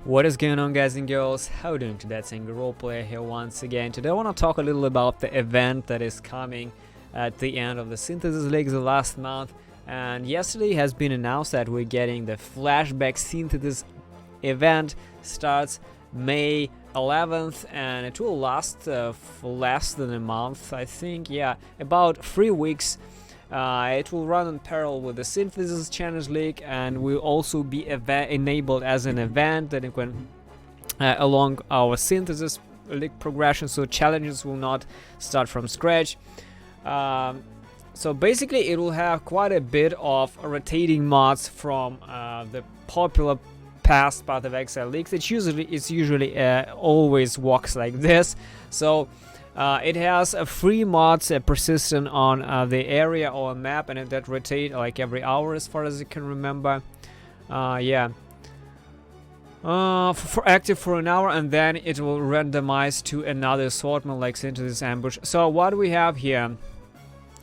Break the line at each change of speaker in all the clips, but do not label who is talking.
What is going on, guys and girls? How are you doing today? It's Single Roleplayer here once again. Today I want to talk a little about the event that is coming at the end of the Synthesis Leagues the last month. And yesterday has been announced that we're getting the Flashback Synthesis event. Starts May 11th and it will last for less than a month, I think. Yeah, about 3 weeks. It will run in parallel with the Synthesis Challenge League and will also be enabled as an event that it can along our Synthesis League progression, so challenges will not start from scratch. So basically it will have quite a bit of rotating mods from the popular past Path of Exile leagues. It's usually always works like this. So it has free mods persistent on the area or map, and that rotate like every hour as far as you can remember. Yeah. For active for an hour, and then it will randomize to another assortment like Synthesis Ambush. So what we have here,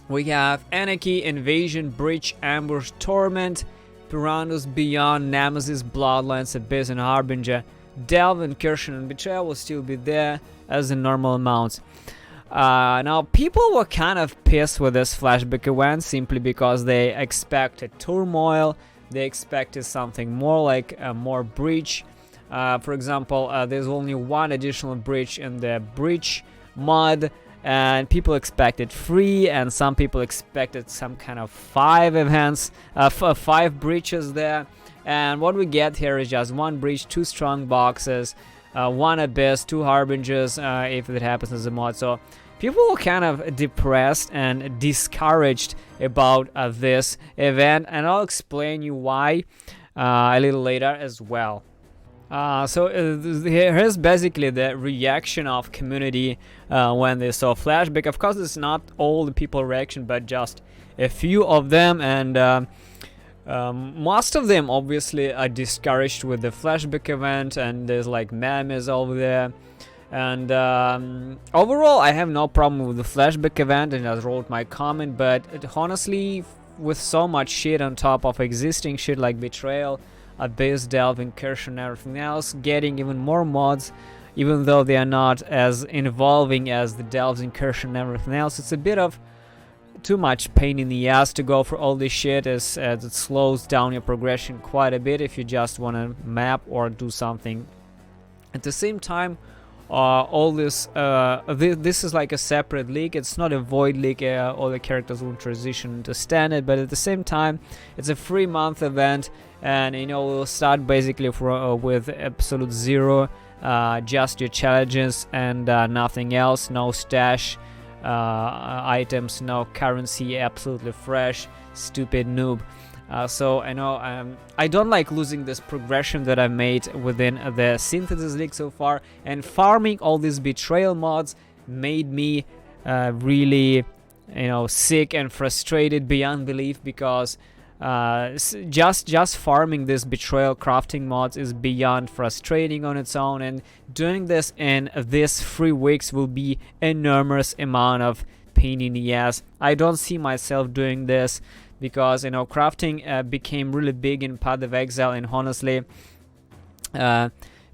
we have Anarchy, Invasion, Breach, Ambush, Torment, Piranhas, Beyond, Nemesis, Bloodlines, Abyss, and Harbinger. Delve, Incursion, and Betrayal will still be there as the normal amounts. Now, people were kind of pissed with this Flashback event simply because they expected Turmoil, they expected something more like more Breach. For example, there's only one additional Breach in the Breach mod, and people expected 3, and some people expected some kind of 5 events, 5 breaches there. And what we get here is just 1 breach, 2 strong boxes, 1 abyss, 2 harbingers if it happens as a mod. So people were kind of depressed and discouraged about this event, and I'll explain you why a little later as well. Here's basically the reaction of community when they saw Flashback. Of course, it's not all the people reaction, but just a few of them, and most of them obviously are discouraged with the Flashback event, and there's like memes over there. And overall, I have no problem with the Flashback event, and I wrote my comment, but honestly, with so much shit on top of existing shit like Betrayal, Abyss, Delve, Incursion, and everything else, getting even more mods, even though they are not as involving as the Delves, Incursion, and everything else, it's a bit of too much pain in the ass to go for all this shit, as it slows down your progression quite a bit if you just want to map or do something. At the same time, all this this is like a separate league. It's not a void league. All the characters will transition into standard, but at the same time, it's a 3-month event, and you know, we'll start basically with absolute 0, just your challenges and nothing else. No stash items, no currency, absolutely fresh, stupid noob. So I know I don't like losing this progression that I made within the Synthesis League so far, and farming all these Betrayal mods made me really, you know, sick and frustrated beyond belief, because just farming this Betrayal crafting mods is beyond frustrating on its own, and doing this in these 3 weeks will be enormous amount of pain in the ass. I don't see myself doing this, because you know, crafting became really big in Path of Exile, and honestly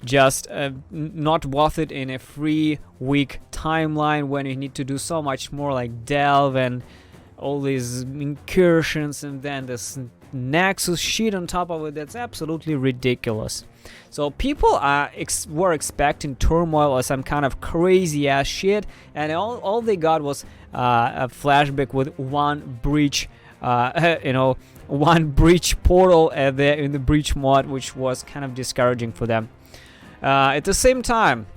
just not worth it in a 3-week timeline when you need to do so much more like Delve and all these incursions, and then this Nexus shit on top of it. That's absolutely ridiculous. So people were expecting Turmoil or some kind of crazy ass shit, and all they got was a Flashback with 1 breach, you know, 1 breach portal there in the breach mod, which was kind of discouraging for them. At the same time,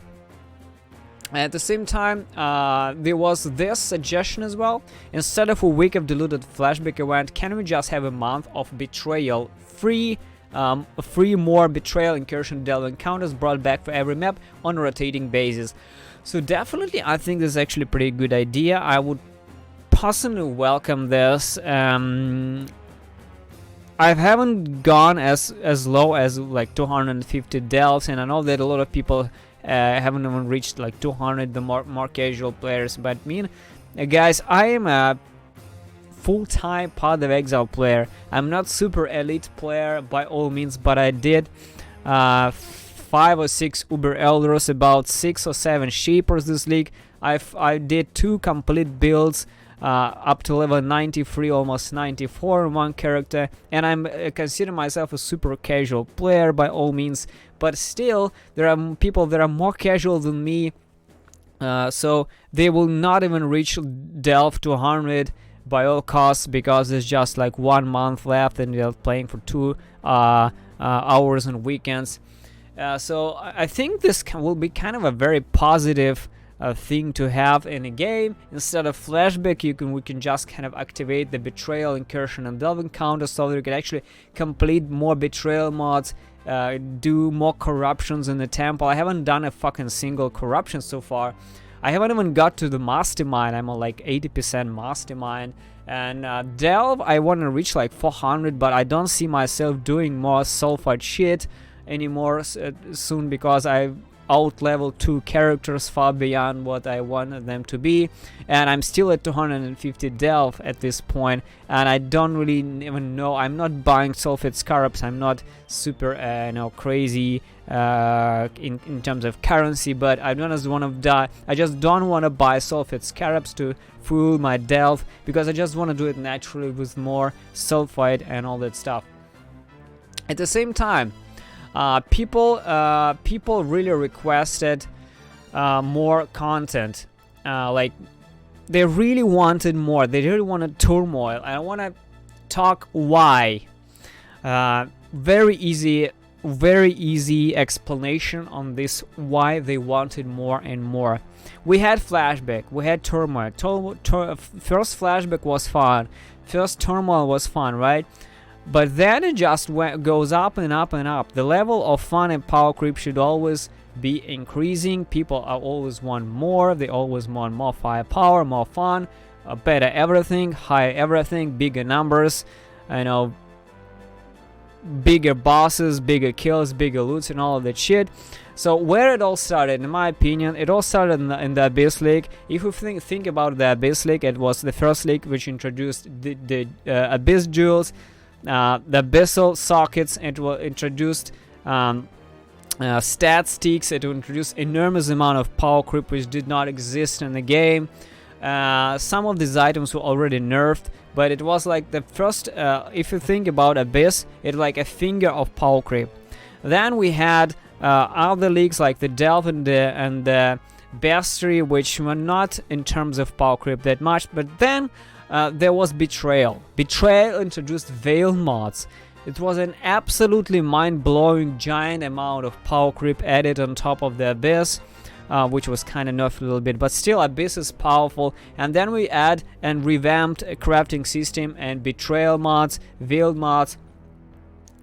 there was this suggestion as well. Instead of a week of Diluted Flashback event, can we just have a month of Betrayal? 3 more Betrayal, Incursion, Delve encounters brought back for every map on a rotating basis. So definitely, I think this is actually a pretty good idea. I would personally welcome this. I haven't gone as low as like 250 delves, and I know that a lot of people haven't even reached like 200, the more casual players. But guys, I am a full-time Path of Exile player. I'm not super elite player by all means, but I did 5 or 6 Uber Elders, about 6 or 7 Shapers this league. I did 2 complete builds up to level 93, almost 94 in one character, and I consider myself a super casual player by all means, but still there are people that are more casual than me, so they will not even reach Delve to 100 by all costs, because there's just like 1 month left and they're playing for 2 hours on weekends. So I think this will be kind of a very positive thing to have in a game. Instead of Flashback, we can just kind of activate the Betrayal, Incursion, and Delve encounter, so that you can actually complete more Betrayal mods, do more corruptions in the temple. I haven't done a fucking single corruption so far. I haven't even got to the Mastermind. I'm on like 80% Mastermind. And Delve, I want to reach like 400, but I don't see myself doing more sulfide shit anymore soon, because I out-leveled 2 characters far beyond what I wanted them to be, and I'm still at 250 Delve at this point, and I don't really even know. I'm not buying sulfate scarabs. I'm not super crazy in terms of currency, but I don't just want to die. I just don't want to buy sulfate scarabs to fuel my Delve, because I just want to do it naturally with more sulfide and all that stuff. At the same time, people really requested more content. Like, they really wanted more. They really wanted turmoil. And I want to talk why. Very easy explanation on this, why they wanted more and more. We had Flashback, we had turmoil. First Flashback was fun. First turmoil was fun, right? But then it just goes up and up and up. The level of fun and power creep should always be increasing. People always want more. They always want more firepower, more fun, better everything, higher everything, bigger numbers, bigger bosses, bigger kills, bigger loots, and all of that shit. So where it all started, in my opinion, it all started in the Abyss League. If you think about the Abyss League, it was the first league which introduced the Abyss Jewels, the abyssal sockets. It will introduced stat sticks. It will introduce enormous amount of power creep which did not exist in the game. Some of these items were already nerfed, but it was like the first, if you think about Abyss, it's like a finger of power creep. Then we had other leagues like the Delve and the Bestiary, which were not in terms of power creep that much, but then there was Betrayal. Betrayal introduced Veil mods. It was an absolutely mind-blowing giant amount of power creep added on top of the Abyss, which was kind of nerfed a little bit, but still Abyss is powerful. And then we add and revamped a crafting system and Betrayal mods, Veil mods.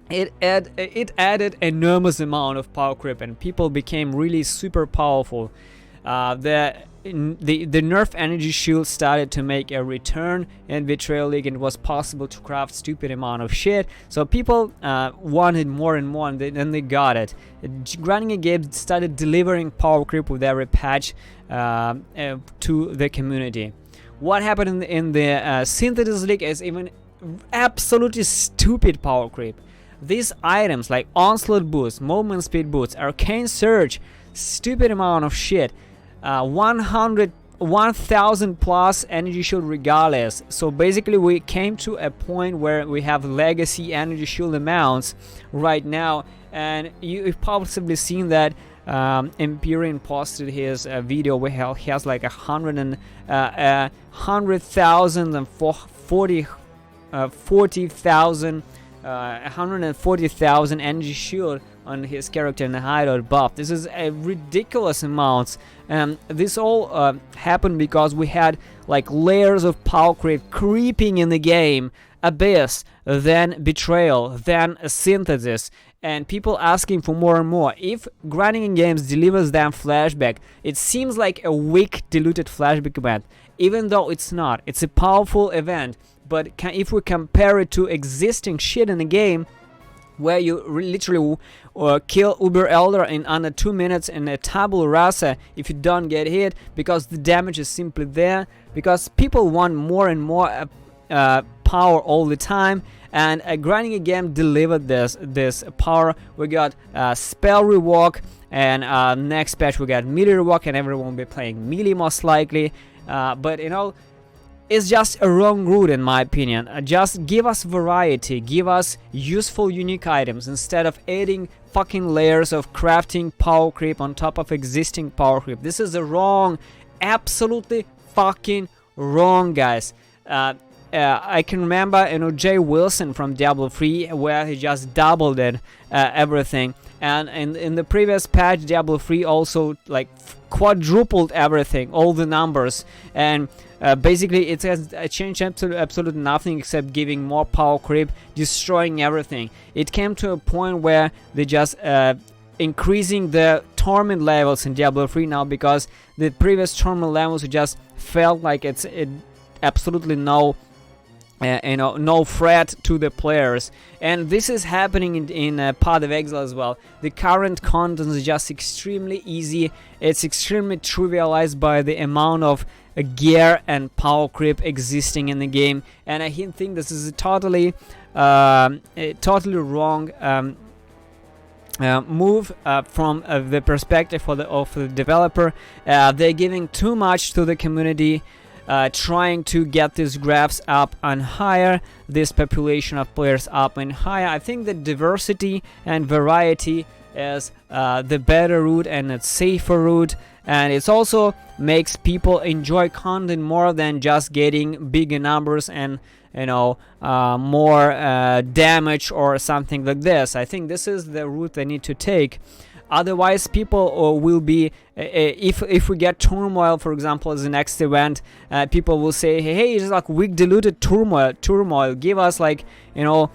It added enormous amount of power creep, and people became really super powerful. The nerf energy shield started to make a return in Betrayal League, and it was possible to craft stupid amount of shit. So people wanted more and more, and then they got it. Grinding Games started delivering power creep with every patch to the community. What happened in the Synthesis League is even absolutely stupid power creep. These items like Onslaught Boost, Movement Speed Boost, Arcane Surge, stupid amount of shit. 1000 plus energy shield regardless. So basically we came to a point where we have legacy energy shield amounts right now, and you've possibly seen that Empyrean posted his video where he has like 100,000 and 140,000 energy shield on his character in the hideout buff. This is a ridiculous amount, and this all happened because we had like layers of power creep creeping in the game. Abyss, then Betrayal, then a Synthesis, and people asking for more and more. If Grinding Games delivers them Flashback, it seems like a weak diluted Flashback event, even though it's not. It's a powerful event, but if we compare it to existing shit in the game, where you literally kill Uber Elder in under 2 minutes in a tabula rasa if you don't get hit, because the damage is simply there, because people want more and more power all the time, and grinding again delivered this power. We got spell rework, and next patch we got melee rework, and everyone will be playing melee most likely. But you know, it's just a wrong route in my opinion. Just give us variety, give us useful unique items instead of adding fucking layers of crafting power creep on top of existing power creep. This is a wrong, absolutely fucking wrong, guys. I can remember, you know, Jay Wilson from Diablo 3, where he just doubled it, everything, and in the previous patch Diablo 3 also like quadrupled everything, all the numbers, and basically it has changed absolutely nothing except giving more power creep, destroying everything. It came to a point where they just increasing the torment levels in Diablo 3 now, because the previous torment levels just felt like it absolutely no no threat to the players, and this is happening in Path of Exile as well. The current content is just extremely easy. It's extremely trivialized by the amount of gear and power creep existing in the game, and I think this is a totally wrong move from the perspective of the developer. They're giving too much to the community, trying to get these graphs up and higher, this population of players up and higher. I think that diversity and variety is the better route, and it's safer route, and it also makes people enjoy content more than just getting bigger numbers and, you know, more damage or something like this. I think this is the route they need to take. Otherwise, people will be, if we get Turmoil, for example, as the next event, people will say, hey, it's like weak diluted turmoil, give us like, you know,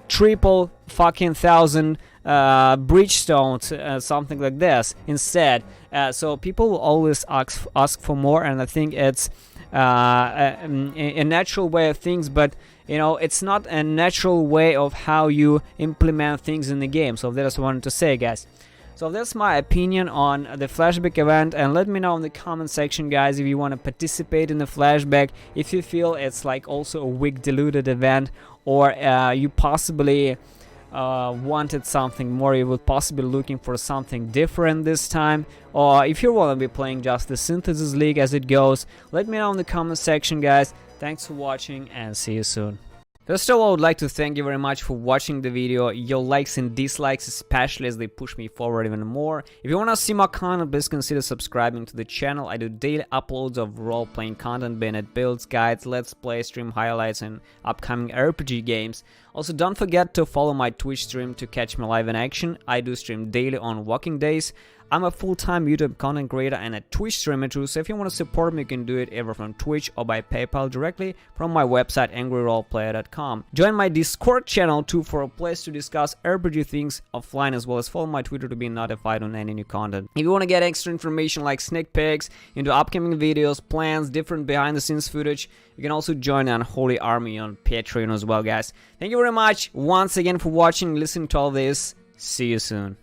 triple fucking thousand bridgestones, something like this instead. So people will always ask for more, and I think it's a natural way of things, but you know, it's not a natural way of how you implement things in the game. So that's what I wanted to say, guys. So that's my opinion on the Flashback event, and let me know in the comment section, guys, if you want to participate in the Flashback, if you feel it's like also a weak diluted event, or you possibly wanted something more, you were possibly looking for something different this time, or if you want to be playing just the Synthesis League as it goes. Let me know in the comment section, guys. Thanks for watching, and see you soon. First of all, I would like to thank you very much for watching the video. Your likes and dislikes, especially, as they push me forward even more. If you want to see more content, please consider subscribing to the channel. I do daily uploads of role-playing content, be it builds, guides, let's play, stream highlights, and upcoming RPG games. Also, don't forget to follow my Twitch stream to catch me live in action. I do stream daily on working days. I'm a full-time YouTube content creator and a Twitch streamer too, so if you want to support me, you can do it either from Twitch or by PayPal directly from my website angryroleplayer.com. Join my Discord channel too for a place to discuss RPG things offline, as well as follow my Twitter to be notified on any new content. If you want to get extra information like sneak peeks into upcoming videos, plans, different behind-the-scenes footage, you can also join the Unholy Army on Patreon as well, guys. Thank you very much once again for watching, listening to all this. See you soon.